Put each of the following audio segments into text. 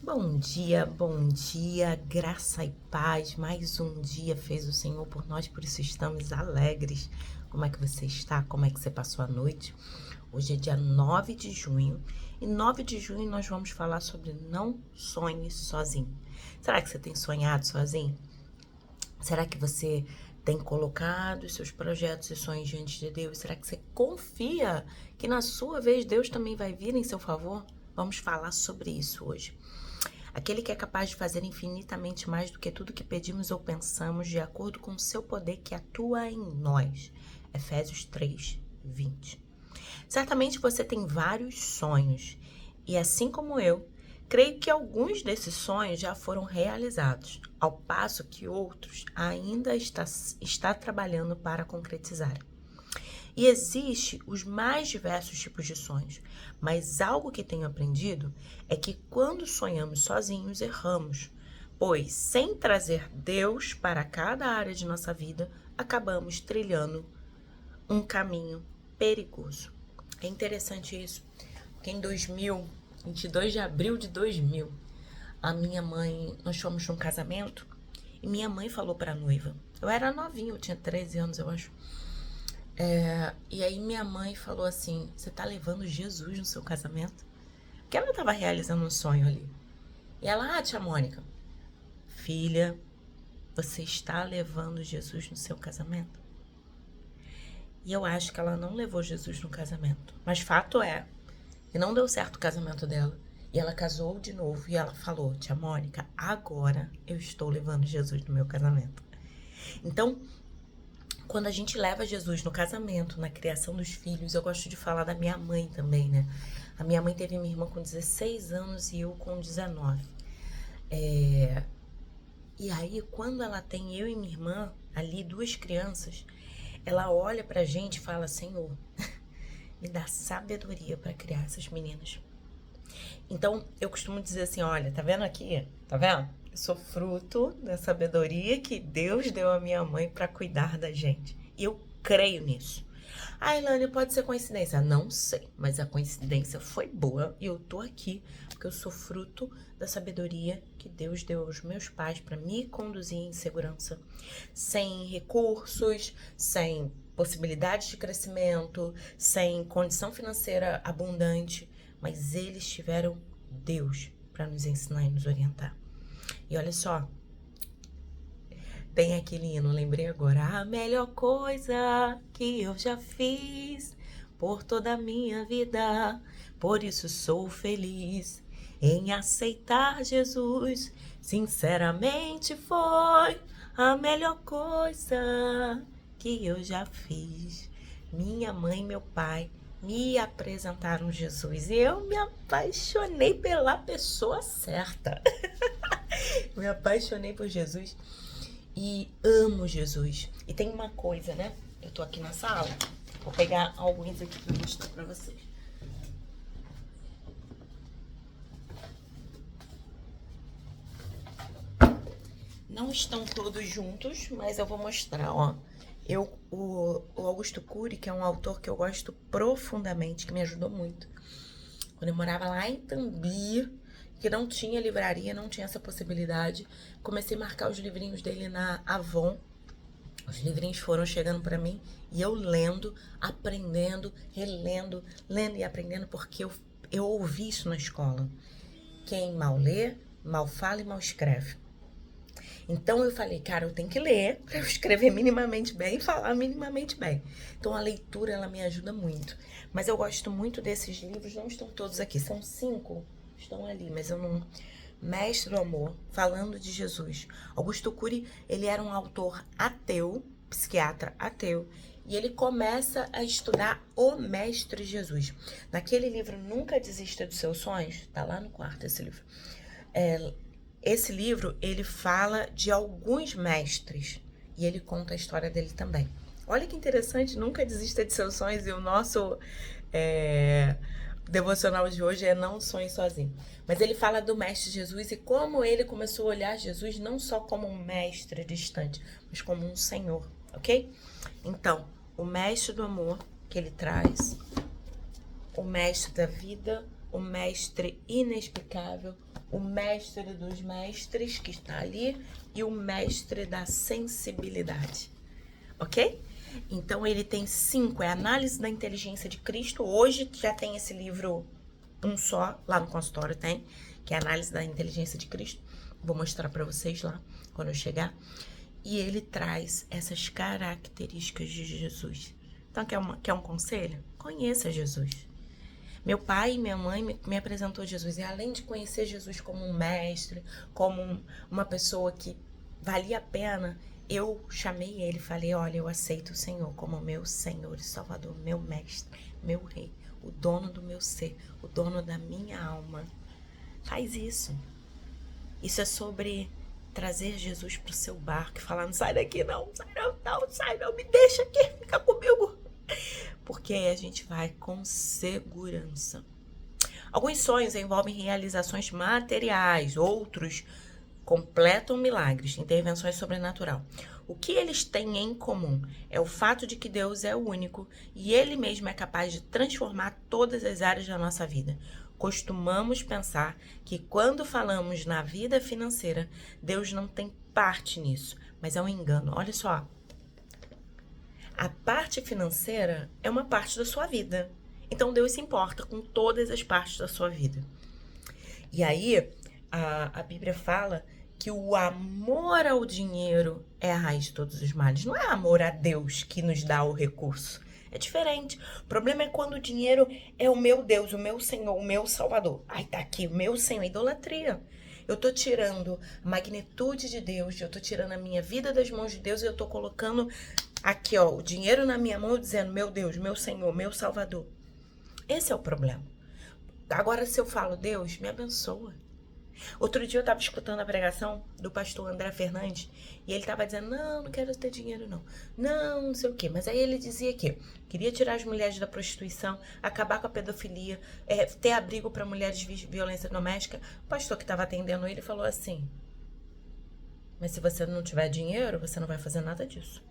Bom dia, graça e paz. Mais um dia fez o Senhor por nós, por isso estamos alegres. Como é que você está? Como é que você passou a noite? Hoje é dia 9 de junho e 9 de junho nós vamos falar sobre não sonhe sozinho. Será que você tem sonhado sozinho? Será que você tem colocado os seus projetos e sonhos diante de Deus? Será que você confia que na sua vez Deus também vai vir em seu favor? Vamos falar sobre isso hoje. Aquele que é capaz de fazer infinitamente mais do que tudo que pedimos ou pensamos, de acordo com o seu poder que atua em nós. Efésios 3, 20. Certamente você tem vários sonhos, e assim como eu, creio que alguns desses sonhos já foram realizados, ao passo que outros ainda está trabalhando para concretizar. E existe os mais diversos tipos de sonhos, mas algo que tenho aprendido é que quando sonhamos sozinhos, erramos, pois sem trazer Deus para cada área de nossa vida, acabamos trilhando um caminho perigoso. É interessante isso, porque em 2000, 22 de abril de 2000, a minha mãe, nós fomos num casamento e minha mãe falou para a noiva. Eu era novinha, eu tinha 13 anos, eu acho. E aí minha mãe falou assim, você tá levando Jesus no seu casamento? Porque ela tava realizando um sonho ali. E ela, tia Mônica, filha, você está levando Jesus no seu casamento? E eu acho que ela não levou Jesus no casamento. Mas fato é que não deu certo o casamento dela. E ela casou de novo e ela falou, tia Mônica, agora eu estou levando Jesus no meu casamento. Então, quando a gente leva Jesus no casamento, na criação dos filhos, eu gosto de falar da minha mãe também, né? A minha mãe teve minha irmã com 16 anos e eu com 19. E aí, quando ela tem eu e minha irmã, ali, duas crianças, ela olha pra gente e fala, Senhor, me dá sabedoria para criar essas meninas. Então, eu costumo dizer assim, olha, tá vendo aqui? Tá vendo? Eu sou fruto da sabedoria que Deus deu à minha mãe para cuidar da gente. E eu creio nisso. Ah, Ilane, pode ser coincidência? Não sei, mas a coincidência foi boa e eu tô aqui porque eu sou fruto da sabedoria que Deus deu aos meus pais para me conduzir em segurança, sem recursos, sem possibilidades de crescimento, sem condição financeira abundante, mas eles tiveram Deus para nos ensinar e nos orientar. E olha só, tem aquele hino, lembrei agora. A melhor coisa que eu já fiz por toda a minha vida, por isso sou feliz em aceitar Jesus. Sinceramente foi a melhor coisa que eu já fiz. Minha mãe e meu pai me apresentaram Jesus e eu me apaixonei pela pessoa certa. Me apaixonei por Jesus e amo Jesus. E tem uma coisa, né? Eu tô aqui na sala, vou pegar alguns aqui pra mostrar pra vocês. Não estão todos juntos, mas eu vou mostrar, ó. O Augusto Cury, que é um autor que eu gosto profundamente, que me ajudou muito. Quando eu morava lá em Tambi, que não tinha livraria, não tinha essa possibilidade, comecei a marcar os livrinhos dele na Avon. Os livrinhos foram chegando para mim e eu lendo, aprendendo, relendo, lendo e aprendendo, porque eu ouvi isso na escola. Quem mal lê, mal fala e mal escreve. Então eu falei, cara, eu tenho que ler para eu escrever minimamente bem e falar minimamente bem. Então a leitura, ela me ajuda muito. Mas eu gosto muito desses livros, não estão todos aqui, são 5, estão ali, mas eu não... Mestre do Amor, falando de Jesus. Augusto Cury, ele era um autor ateu, psiquiatra ateu, e ele começa a estudar o Mestre Jesus. Naquele livro, Nunca Desista dos Seus Sonhos, tá lá no quarto esse livro. Esse livro, ele fala de alguns mestres e ele conta a história dele também. Olha que interessante, Nunca Desista de Seus Sonhos, e o nosso devocional de hoje é Não Sonhe Sozinho. Mas ele fala do Mestre Jesus e como ele começou a olhar Jesus não só como um mestre distante, mas como um Senhor, ok? Então, o Mestre do Amor que ele traz, o Mestre da Vida, o Mestre Inexplicável, o mestre dos mestres, que está ali, e o mestre da sensibilidade. Ok? Então, ele tem 5, é Análise da Inteligência de Cristo. Hoje já tem esse livro, um só, lá no consultório tem, que é Análise da Inteligência de Cristo. Vou mostrar para vocês lá, quando eu chegar. E ele traz essas características de Jesus. Então, quer um conselho? Conheça Jesus. Meu pai e minha mãe me apresentou Jesus. E além de conhecer Jesus como um mestre, como uma pessoa que valia a pena, eu chamei ele e falei, olha, eu aceito o Senhor como meu Senhor e Salvador, meu mestre, meu rei, o dono do meu ser, o dono da minha alma. Faz isso. Isso é sobre trazer Jesus para o seu barco e falar, não sai daqui não, sai não, me deixa aqui, fica comigo. Porque aí a gente vai com segurança. Alguns sonhos envolvem realizações materiais, outros completam milagres, intervenções sobrenaturais. O que eles têm em comum é o fato de que Deus é o único e Ele mesmo é capaz de transformar todas as áreas da nossa vida. Costumamos pensar que quando falamos na vida financeira, Deus não tem parte nisso, mas é um engano. Olha só, a parte financeira é uma parte da sua vida. Então Deus se importa com todas as partes da sua vida. E aí, a Bíblia fala que o amor ao dinheiro é a raiz de todos os males. Não é amor a Deus que nos dá o recurso. É diferente. O problema é quando o dinheiro é o meu Deus, o meu Senhor, o meu Salvador. Ai, tá aqui, o meu Senhor, idolatria. Eu tô tirando a magnitude de Deus, eu tô tirando a minha vida das mãos de Deus e eu tô colocando aqui, ó, o dinheiro na minha mão dizendo, meu Deus, meu Senhor, meu Salvador. Esse é o problema. Agora, se eu falo, Deus, me abençoa. Outro dia eu estava escutando a pregação do pastor André Fernandes e ele estava dizendo, não quero ter dinheiro não sei o quê. Mas aí ele dizia que queria tirar as mulheres da prostituição, acabar com a pedofilia, ter abrigo para mulheres de violência doméstica. O pastor que estava atendendo ele falou assim, mas se você não tiver dinheiro, você não vai fazer nada disso.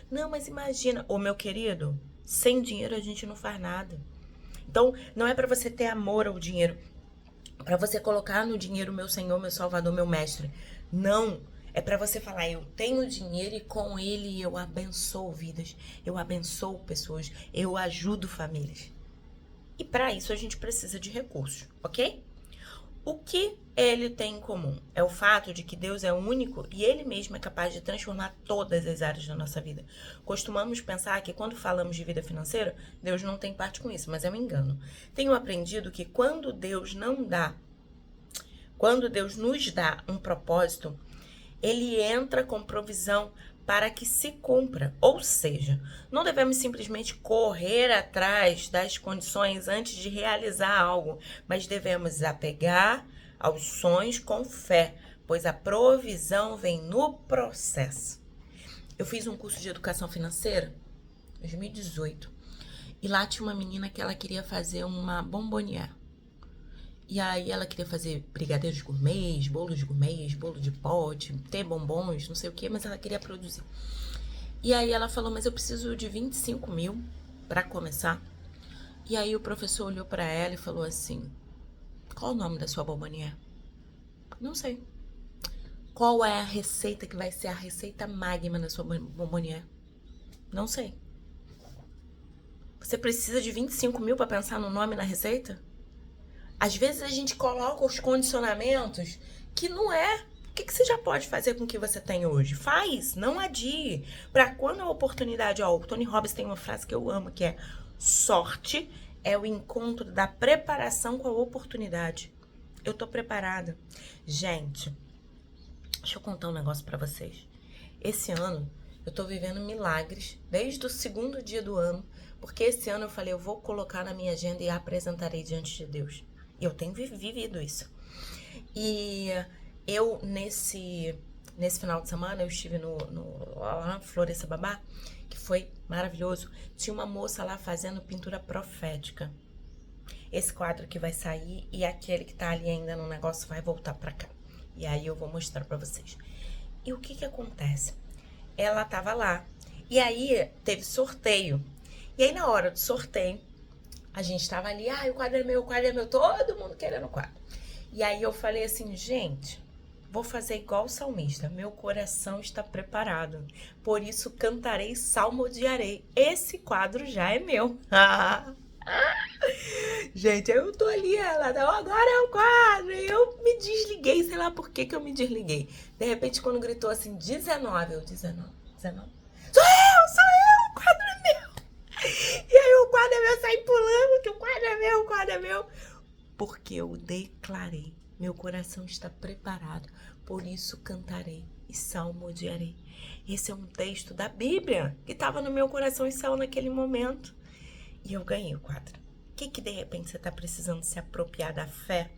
Não, mas imagina, ô meu querido, sem dinheiro a gente não faz nada. Então, não é para você ter amor ao dinheiro, para você colocar no dinheiro meu Senhor, meu Salvador, meu Mestre. Não, é para você falar, eu tenho dinheiro e com ele eu abençoo vidas, eu abençoo pessoas, eu ajudo famílias. E para isso a gente precisa de recursos, ok? O que ele tem em comum é o fato de que Deus é único e ele mesmo é capaz de transformar todas as áreas da nossa vida. Costumamos pensar que quando falamos de vida financeira, Deus não tem parte com isso, mas é um engano. Tenho aprendido que quando Deus nos dá um propósito, ele entra com provisão para que se cumpra. Ou seja, não devemos simplesmente correr atrás das condições antes de realizar algo, mas devemos apegar aos sonhos com fé, pois a provisão vem no processo. Eu fiz um curso de educação financeira em 2018 e lá tinha uma menina que ela queria fazer uma bombonière. E aí ela queria fazer brigadeiros gourmets, bolo de pote, ter bombons, não sei o que, mas ela queria produzir. E aí ela falou, mas eu preciso de 25 mil para começar. E aí o professor olhou para ela e falou assim, qual o nome da sua bombonière? Não sei. Qual é a receita que vai ser a receita magma da sua bombonière? Não sei. Você precisa de 25 mil para pensar no nome na receita? Às vezes a gente coloca os condicionamentos que não é. O que você já pode fazer com o que você tem hoje? Faz, não adie. Para quando a oportunidade... Ó, o Tony Robbins tem uma frase que eu amo, que é sorte é o encontro da preparação com a oportunidade. Eu tô preparada. Gente, deixa eu contar um negócio para vocês. Esse ano eu tô vivendo milagres desde o segundo dia do ano, porque esse ano eu falei, eu vou colocar na minha agenda e apresentarei diante de Deus. E eu tenho vivido isso. E eu, nesse final de semana, eu estive lá no Florestababá, que foi maravilhoso. Tinha uma moça lá fazendo pintura profética. Esse quadro que vai sair e aquele que tá ali ainda no negócio vai voltar pra cá. E aí eu vou mostrar pra vocês. E o que acontece? Ela tava lá. E aí teve sorteio. E aí na hora do sorteio, a gente tava ali, o quadro é meu, todo mundo querendo o quadro. E aí eu falei assim, gente, vou fazer igual o salmista. Meu coração está preparado. Por isso cantarei, salmodiarei. Esse quadro já é meu. Gente, eu tô ali, ela, não, agora é o quadro. E eu me desliguei, sei lá por que eu me desliguei. De repente, quando gritou assim, 19, eu, 19. Sou eu, o quadro é meu. E aí o quadro é meu, saí pulando, que o quadro é meu. Porque eu declarei, meu coração está preparado, por isso cantarei e salmodiarei. Esse é um texto da Bíblia que estava no meu coração e saiu naquele momento. E eu ganhei o quadro. O que de repente você está precisando se apropriar da fé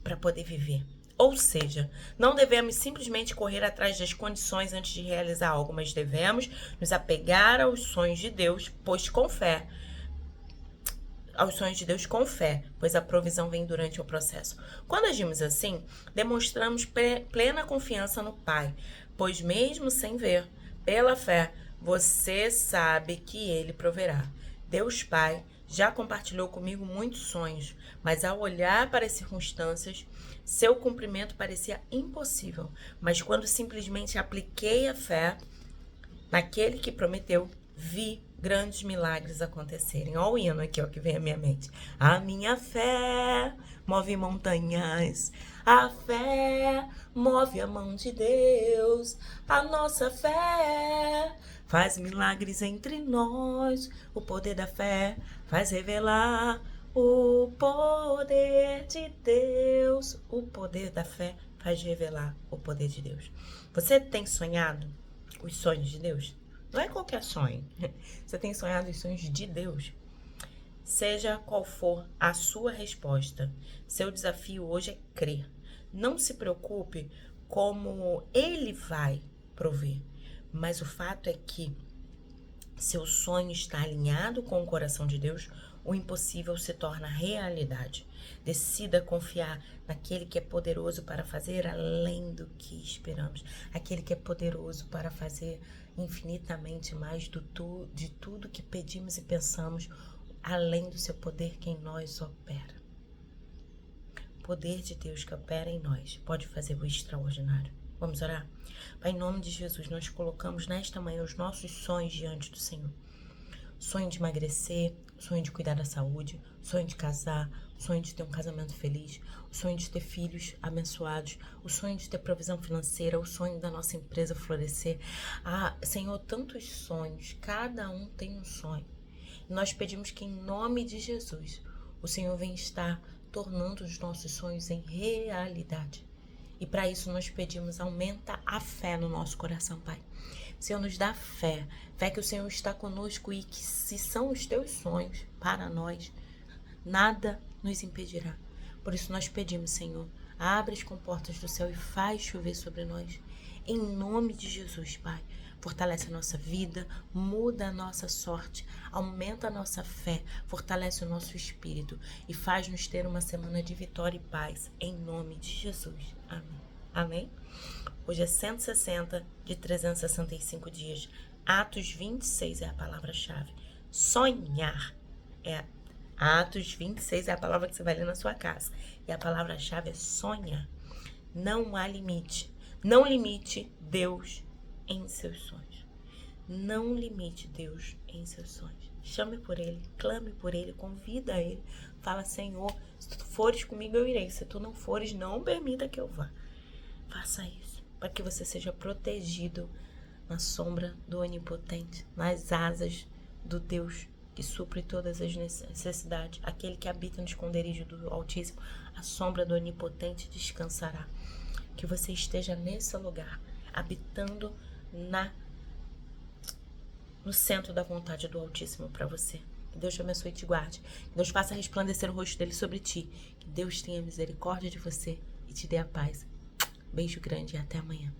para poder viver? Ou seja, não devemos simplesmente correr atrás das condições antes de realizar algo, mas devemos nos apegar aos sonhos de Deus, pois com fé, pois a provisão vem durante o processo. Quando agimos assim, demonstramos plena confiança no Pai, pois mesmo sem ver, pela fé, você sabe que Ele proverá. Deus Pai já compartilhou comigo muitos sonhos, mas ao olhar para as circunstâncias, seu cumprimento parecia impossível. Mas quando simplesmente apliquei a fé naquele que prometeu, vi grandes milagres acontecerem. Olha o hino aqui, ó, que vem à minha mente. A minha fé move montanhas, a fé move a mão de Deus, a nossa fé faz milagres entre nós, o poder da fé faz revelar o poder de Deus, o poder da fé faz revelar o poder de Deus. Você tem sonhado os sonhos de Deus? Não é qualquer sonho. Você tem sonhado os sonhos de Deus? Seja qual for a sua resposta, seu desafio hoje é crer. Não se preocupe como Ele vai prover, mas o fato é que seu sonho está alinhado com o coração de Deus, o impossível se torna realidade. Decida confiar naquele que é poderoso para fazer além do que esperamos. Aquele que é poderoso para fazer infinitamente mais de tudo que pedimos e pensamos, além do seu poder que em nós opera. O poder de Deus que opera em nós pode fazer o extraordinário. Vamos orar? Pai, em nome de Jesus, nós colocamos nesta manhã os nossos sonhos diante do Senhor. Sonho de emagrecer, sonho de cuidar da saúde, sonho de casar, sonho de ter um casamento feliz, o sonho de ter filhos abençoados, o sonho de ter provisão financeira, o sonho da nossa empresa florescer. Ah, Senhor, tantos sonhos, cada um tem um sonho. E nós pedimos que em nome de Jesus, o Senhor venha estar tornando os nossos sonhos em realidade. E para isso nós pedimos, aumenta a fé no nosso coração, Pai. Senhor, nos dá fé que o Senhor está conosco e que se são os teus sonhos para nós, nada nos impedirá. Por isso nós pedimos, Senhor, abre as comportas do céu e faz chover sobre nós. Em nome de Jesus, Pai, fortalece a nossa vida, muda a nossa sorte, aumenta a nossa fé, fortalece o nosso espírito e faz-nos ter uma semana de vitória e paz. Em nome de Jesus. Amém. Amém? Hoje é 160 de 365 dias. Atos 26 é a palavra-chave. Sonhar é Atos 26 é a palavra que você vai ler na sua casa. E a palavra-chave é sonhar. Não há limite. Não limite Deus em seus sonhos. Não limite Deus em seus sonhos. Chame por Ele, clame por Ele, convida Ele. Fala, Senhor, se tu fores comigo eu irei. Se tu não fores, não permita que eu vá. Faça isso, para que você seja protegido na sombra do Onipotente, nas asas do Deus que supre todas as necessidades. Aquele que habita no esconderijo do Altíssimo, a sombra do Onipotente descansará. Que você esteja nesse lugar, habitando no centro da vontade do Altíssimo para você. Que Deus te abençoe e te guarde. Que Deus faça resplandecer o rosto dele sobre ti. Que Deus tenha misericórdia de você e te dê a paz. Beijo grande e até amanhã.